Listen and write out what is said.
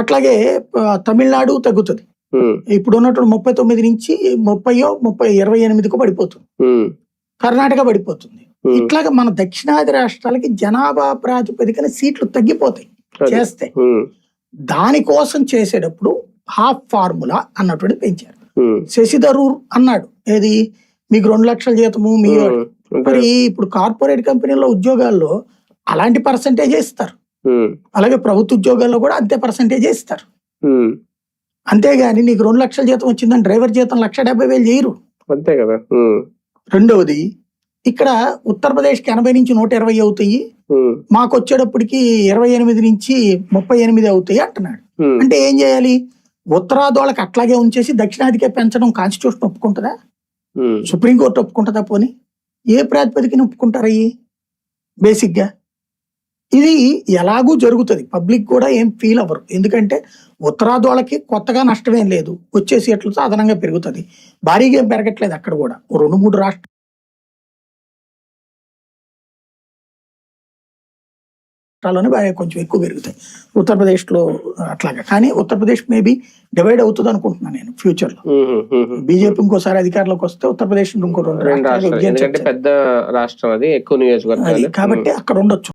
అట్లాగే తమిళనాడు తగ్గుతుంది. ఇప్పుడు ఉన్నటువంటి 39 నుంచి 28కు పడిపోతుంది. కర్ణాటక పడిపోతుంది. ఇట్లాగా మన దక్షిణాది రాష్ట్రాలకి జనాభా ప్రాతిపదికన సీట్లు తగ్గిపోతాయి చేస్తే. దానికోసం చేసేటప్పుడు హాఫ్ ఫార్ములా అన్నటువంటి పెంచారు. శశి థరూర్ అన్నాడు ఏది మీకు 2 లక్షల జీతము మీ మరి ఇప్పుడు కార్పొరేట్ కంపెనీల్లో ఉద్యోగాల్లో అలాంటి పర్సంటేజ్ ఇస్తారు. అలాగే ప్రభుత్వ ఉద్యోగాల్లో కూడా అంతే పర్సంటేజ్ ఇస్తారు. అంతేగాని నీకు 2 లక్షల జీతం వచ్చిందని డ్రైవర్ జీతం 1,70,000 చేయరు. అంతే కదా. రెండవది ఇక్కడ ఉత్తరప్రదేశ్కి 80 నుంచి 120 అవుతాయి, మాకు వచ్చేటప్పటికి 28 నుంచి 38 అవుతాయి అంటున్నాడు. అంటే ఏం చేయాలి? ఉత్తరాదోళ్ళకి అట్లాగే ఉంచేసి దక్షిణాదికే పెంచడం కాన్స్టిట్యూషన్ ఒప్పుకుంటుందా? సుప్రీంకోర్టు ఒప్పుకుంటుందా? పోనీ ఏ ప్రాతిపదికన ఒప్పుకుంటారు? అయ్యి బేసిక్ గా ఇది ఎలాగూ జరుగుతుంది. పబ్లిక్ కూడా ఏం ఫీల్ అవ్వరు. ఎందుకంటే ఉత్తరాదోళ్ళకి కొత్తగా నష్టమేం లేదు, వచ్చే సీట్లతో అదనంగా పెరుగుతుంది. భారీగా ఏం పెరగట్లేదు. అక్కడ కూడా 2-3 రాష్ట్రాల్లోనే కొంచెం ఎక్కువ పెరుగుతాయి. ఉత్తరప్రదేశ్ లో అట్లాగా. కానీ ఉత్తరప్రదేశ్ మేబీ డివైడ్ అవుతుంది అనుకుంటున్నాను నేను ఫ్యూచర్ లో. బీజేపీ ఇంకోసారి అధికారంలోకి వస్తే ఉత్తరప్రదేశ్ ఇంకో 2 పెద్ద రాష్ట్రం, అది ఎక్కువ నియోజకవర్గాలు కాబట్టి అక్కడ ఉండొచ్చు.